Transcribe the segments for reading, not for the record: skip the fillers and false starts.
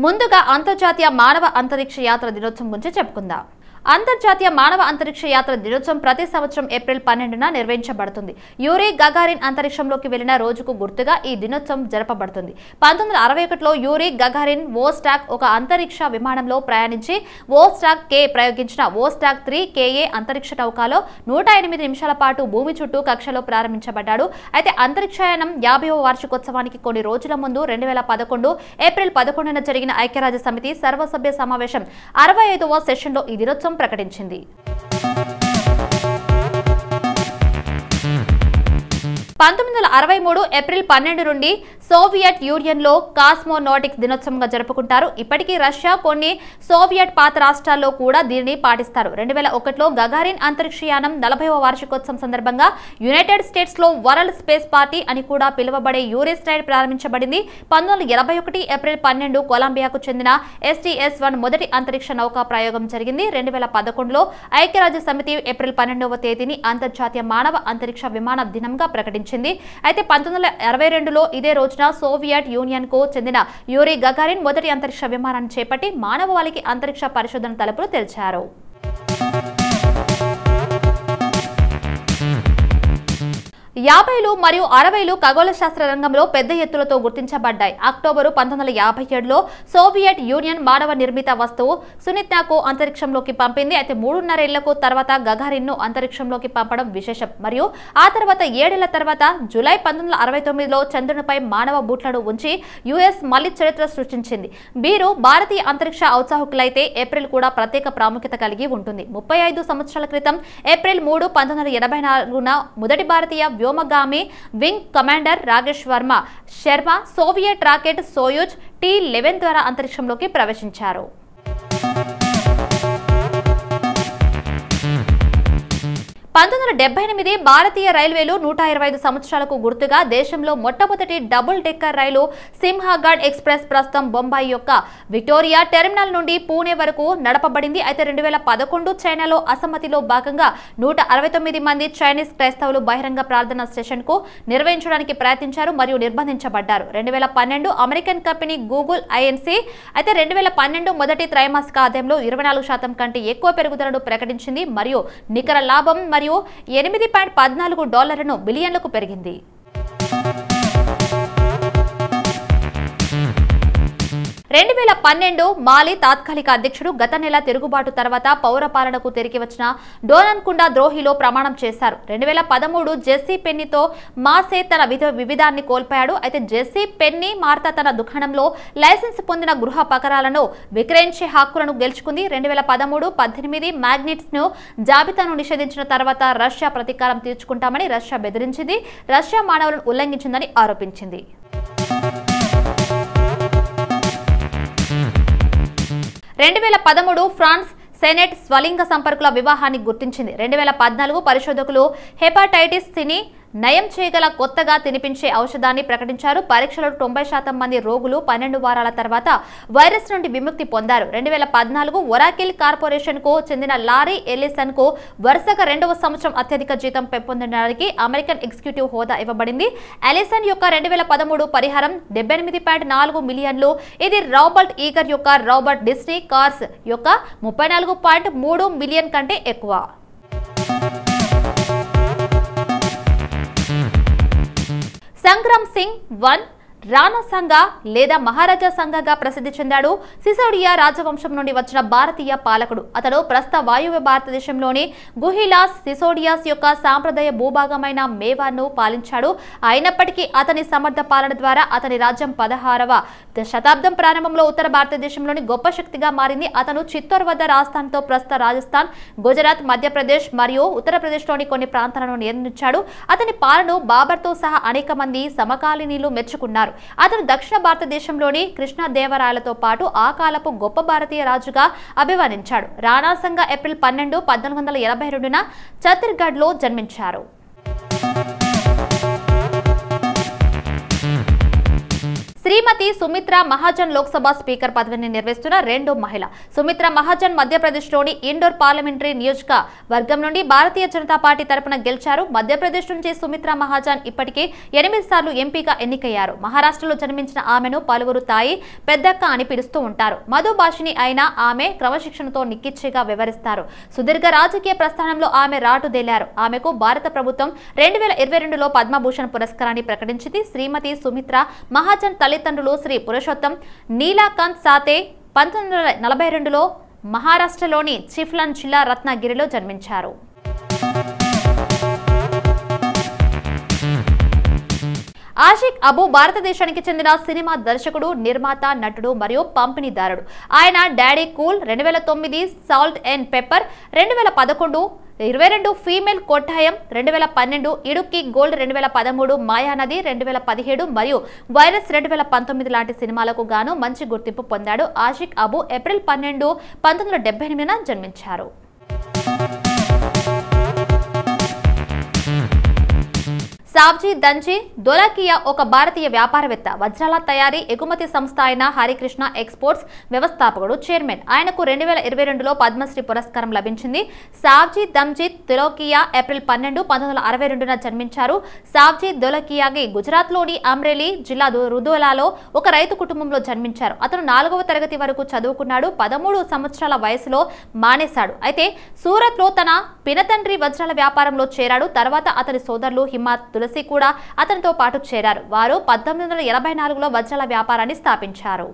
ముందుగా అంతర్జాతీయ మానవ అంతరిక్ష యాత్ర దినోత్సవం గురించి చెప్పుకుందాం. అంతర్జాతీయ మానవ అంతరిక్ష యాత్ర దినోత్సవం ప్రతి సంవత్సరం ఏప్రిల్ 12న నిర్వహించబడుతుంది. యూరీ గగారిన్ అంతరిక్షంలోకి వెళ్లిన రోజుకు గుర్తుగా ఈ దినోత్సవం జరపబడుతుంది. 1961లో యూరీ గగారిన్ వోస్టాక్ ఒక అంతరిక్ష విమానంలో ప్రయాణించి వోస్టాక్ కే ప్రయోగించిన వోస్టాక్ 3 KA అంతరిక్ష నౌకలో 108 నిమిషాల పాటు భూమి చుట్టూ కక్షలో ప్రారంభించబడ్డాడు. అయితే అంతరిక్షయానం 50వ వార్షికోత్సవానికి కొన్ని రోజుల ముందు 2011 ఏప్రిల్ 11న జరిగిన ఐక్యరాజ్య సమితి సర్వసభ్య సమావేశం 65వ సెషన్లో ఈ దినోత్సవం ప్రకటించింది. 1963 ఏప్రిల్ 12 నుండి సోవియట్ యూనియన్లో కాస్మోనాటిక్స్ దినోత్సవంగా జరుపుకుంటారు. ఇప్పటికీ రష్యా, కొన్ని సోవియట్ పాత రాష్ట్రాల్లో కూడా దీనిని పాటిస్తారు. 2001లో గగారిన్ అంతరిక్షయానం 40వ వార్షికోత్సవం సందర్భంగా యునైటెడ్ స్టేట్స్లో వరల్డ్ స్పేస్ పార్టీ అని కూడా పిలువబడే యూరిస్టైడ్ ప్రారంభించబడింది. 1981 ఏప్రిల్ 12 కొలంబియాకు చెందిన STS-1 మొదటి అంతరిక్ష నౌకా ప్రయోగం జరిగింది. 2011లో ఐక్యరాజ్య సమితి ఏప్రిల్ 12వ తేదీని అంతర్జాతీయ మానవ అంతరిక్ష విమాన దినంగా ప్రకటించింది. అయితే 1962లో ఇదే రోజున సోవియట్ యూనియన్ కు చెందిన యూరీ గగారిన్ మొదటి అంతరిక్ష విమానాన్ని చేపట్టి మానవాళికి అంతరిక్ష పరిశోధన తలుపులు తెరిచారు. 50లు మరియు 60లు ఖగోళ శాస్త్ర రంగంలో పెద్ద ఎత్తులతో గుర్తించబడ్డాయి. అక్టోబరు 1957లో సోవియట్ యూనియన్ మానవ నిర్మిత వస్తువు సునిత్నాకు అంతరిక్షంలోకి పంపింది. అయితే 3.5 ఏళ్లకు తర్వాత గగారిన్ ను అంతరిక్షంలోకి పంపడం విశేషం. మరియు ఆ తర్వాత 7 ఏళ్ల తర్వాత జూలై 1969లో చంద్రునిపై మానవ బూట్లను ఉంచి యుఎస్ మళ్లీ చరిత్ర సృష్టించింది. వీరు భారతీయ అంతరిక్ష ఔత్సాహికులైతే ఏప్రిల్ కూడా ప్రత్యేక ప్రాముఖ్యత కలిగి ఉంటుంది. 35 సంవత్సరాల క్రితం ఏప్రిల్ 3, 1984న మొదటి భారతీయ వ్యోమగామి wing commander Rakesh Sharma Soviet rocket Soyuz T-11 ద్వారా అంతరిక్షంలోకి ప్రవేశించారు. 1978 భారతీయ రైల్వేలు 125 సంవత్సరాలకు గుర్తుగా దేశంలో మొట్టమొదటి డబుల్ డెక్కర్ రైలు సింహగఢ్ ఎక్స్ప్రెస్ ప్రస్తుతం బొంబాయి యొక్క విక్టోరియా టెర్మినల్ నుండి పూణే వరకు నడపబడింది. అయితే 2011 చైనాలో అసమ్మతిలో భాగంగా 169 మంది చైనీస్ క్రైస్తవులు బహిరంగ ప్రార్థన సెషన్ కు నిర్వహించడానికి ప్రయత్నించారు మరియు నిర్బంధించబడ్డారు. 2012 అమెరికన్ కంపెనీ గూగుల్ Inc. అయితే 2012 మొదటి త్రైమాసిక ఆదాయంలో 24% కంటే ఎక్కువ పెరుగుదలను ప్రకటించింది మరియు నికర లాభం మరియు $8.14 బిలియన్లకు పెరిగింది. 2012 మాలి తాత్కాలిక అధ్యక్షుడు గత నెల తిరుగుబాటు తర్వాత పౌరపాలనకు తిరిగి వచ్చిన డోనన్కుండా ద్రోహిలో ప్రమాణం చేశారు. 2013 జెస్సీ పెన్నీతో మాసే తన వివిధాన్ని కోల్పోయాడు. అయితే జెస్సీ పెన్నీ మార్తా తన దుకాణంలో లైసెన్స్ పొందిన గృహ పకరాలను విక్రయించే హక్కులను గెలుచుకుంది. 2013-18 మ్యాగ్నెట్స్ ను జాబితాను నిషేధించిన తర్వాత రష్యా ప్రతీకారం తీర్చుకుంటామని రష్యా బెదిరించింది. రష్యా మానవులను ఉల్లంఘించిందని ఆరోపించింది. 2013 ఫ్రాన్స్ సెనెట్ స్వలింగ సంపర్కుల వివాహాన్ని గుర్తించింది. 2014 పరిశోధకులు హెపటైటిస్ సిని నయం చేయగల కొత్తగా తినిపించే ఔషధాన్ని ప్రకటించారు. పరీక్షలో 90% మంది రోగులు 12 వారాల తర్వాత వైరస్ నుండి విముక్తి పొందారు. 2014 ఒరాకిల్ కార్పొరేషన్ కు చెందిన లారీ ఎలిసన్ కు వరుసగా 2వ సంవత్సరం అత్యధిక జీతం పెంపొందడానికి అమెరికన్ ఎగ్జిక్యూటివ్ హోదా ఇవ్వబడింది. ఎలిసన్ యొక్క 2013 పరిహారం $78.4 మిలియన్లు. ఇది రాబర్ట్ ఈగర్ యొక్క రాబర్ట్ డిస్నీ కార్స్ యొక్క $34.3 మిలియన్ కంటే ఎక్కువ. సంగ్రామ్ సింగ్ 1 రాణా సంగా లేదా మహారాజా సంగాగా ప్రసిద్ధి చెందాడు. సిసోడియా రాజవంశం నుండి వచ్చిన భారతీయ పాలకుడు. అతడు ప్రస్తుత వాయువ్య భారతదేశంలోని గుహిలాస్ సిసోడియాస్ యొక్క సాంప్రదాయ భూభాగమైన మేవార్ను పాలించాడు. అయినప్పటికీ అతని సమర్థ పాలన ద్వారా అతని రాజ్యం 16వ శతాబ్దం ప్రారంభంలో ఉత్తర భారతదేశంలోని గొప్ప శక్తిగా మారింది. అతను చిత్తూరు వద్ద రాజస్థాన్తో ప్రస్తుత రాజస్థాన్, గుజరాత్, మధ్యప్రదేశ్ మరియు ఉత్తరప్రదేశ్లోని కొన్ని ప్రాంతాలను నియంత్రించాడు. అతని పాలన బాబర్తో సహా అనేక మంది సమకాలీనులు మెచ్చుకున్నారు. అతను దక్షిణ భారతదేశంలోని కృష్ణదేవరాయలతో పాటు ఆ కాలపు గొప్ప భారతీయ రాజుగా అభివర్ణించాడు. రాణా సంగా ఏప్రిల్ 12, 1482న ఛత్తీస్గఢ్లో జన్మించారు. శ్రీమతి సుమిత్రా మహాజన్ లోక్సభ స్పీకర్ పదవిని నిర్వహిస్తున్న రెండో మహిళ. సుమిత్రా మహాజన్ మధ్యప్రదేశ్లోని ఇండోర్ పార్లమెంటరీ నియోజకవర్గం నుండి భారతీయ జనతా పార్టీ తరపున గెలిచారు. మధ్యప్రదేశ్ నుంచి సుమిత్రా మహాజన్ ఇప్పటికే 8 సార్లు ఎంపీగా ఎన్నికయ్యారు. మహారాష్ట్రలో జన్మించిన ఆమెను పలువురు తాయి పెద్దక్క అని పిలుస్తూ ఉంటారు. మధుభాషిణి అయిన ఆమె క్రమశిక్షణతో నిక్కిచ్చిగా వివరిస్తారు. సుదీర్ఘ రాజకీయ ప్రస్థానంలో ఆమె రాటుదేలారు. ఆమెకు భారత ప్రభుత్వం 2022లో పద్మభూషణ్ పురస్కారాన్ని ప్రకటించింది. శ్రీమతి సుమిత్రా మహాజన్ తల్లిదండ్రులు శ్రీ పురుషోత్తం నీలకంఠ్ సాతే 1942లో మహారాష్ట్రలోని చిఫ్లన్ జిల్లా రత్నగిరిలో జన్మించారు. ఆషిక్ అబు భారతదేశానికి చెందిన సినిమా దర్శకుడు, నిర్మాత, నటుడు మరియు పంపిణీదారుడు. ఆయన daddy cool 2009, salt and pepper 2011, 22 female Kottayam 2012, Idukki gold 2013, మాయానది 2017 మరియు వైరస్ 2019 లాంటి సినిమాలకు గాను మంచి గుర్తింపు పొందాడు. ఆషిక్ అబు ఏప్రిల్ 12, 1978న జన్మించారు. సావ్జీ దంచి దొలకియా ఒక భారతీయ వ్యాపారవేత్త, వజ్రాల తయారీ ఎగుమతి సంస్థ అయిన హరికృష్ణ ఎక్స్పోర్ట్స్ వ్యవస్థాపకుడు, చైర్మన్. ఆయనకు 2022లో పద్మశ్రీ పురస్కారం లభించింది. సావ్జీ దంజిత్ దొలకియా ఏప్రిల్ 12, 1962న జన్మించారు. సావ్జీ దొలకియాకి గుజరాత్లోని అమ్రేలీ జిల్లా రుదోలాలో ఒక రైతు కుటుంబంలో జన్మించారు. అతను 4వ తరగతి వరకు చదువుకున్నాడు. 13 సంవత్సరాల వయసులో మానేశాడు. అయితే సూరత్లో తన పినతండ్రి వజ్రాల వ్యాపారంలో చేరాడు. తర్వాత అతని సోదరులు హిమాత్ తులసి కూడా అతనితో పాటు చేరారు. వారు 1984లో వజ్రాల వ్యాపారాన్ని స్థాపించారు.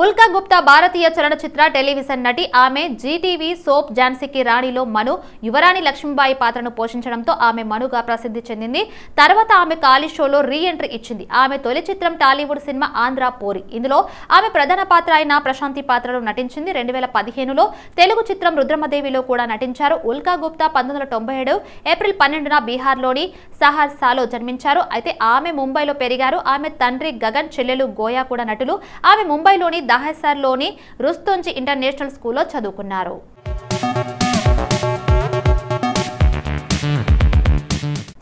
ఉల్కా గుప్తా భారతీయ చలనచిత్ర టెలివిజన్ నటి. ఆమె జీటీవీ సోప్ ఝాన్సీకి రాణిలో మను, యువరాణి లక్ష్మీబాయి పాత్రను పోషించడంతో ఆమె మనుగా ప్రసిద్ధి చెందింది. తర్వాత ఆమె కాళీ షోలో రీ ఎంట్రీ ఇచ్చింది. ఆమె తొలి చిత్రం టాలీవుడ్ సినిమా ఆంధ్ర పోరి. ఇందులో ఆమె ప్రధాన పాత్ర అయిన ప్రశాంతి పాత్రలో నటించింది. 2015లో తెలుగు చిత్రం రుద్రమదేవిలో కూడా నటించారు. ఉల్కా గుప్తా 1997 ఏప్రిల్ 12న బీహార్లోని సహర్సాలో జన్మించారు. అయితే ఆమె ముంబైలో పెరిగారు. ఆమె తండ్రి గగన్, చెల్లెలు గోయా కూడా నటులు. ఆమె ముంబైలోని దహసర్లోని రుస్తోంజీ ఇంటర్నేషనల్ స్కూల్లో చదువుకున్నారు.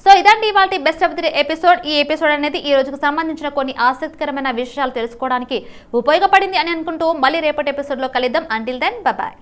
సో ఇదండి ఇవాల్టి బెస్ట్ ఆఫ్ ది ఎపిసోడ్. ఈ ఎపిసోడ్ అనేది ఈ రోజుకు సంబంధించిన కొన్ని ఆసక్తికరమైన విషయాలు తెలుసుకోవడానికి ఉపయోగపడింది అని అనుకుంటూ మళ్ళీ రేపటి ఎపిసోడ్లో కలుద్దాం. Until then bye bye.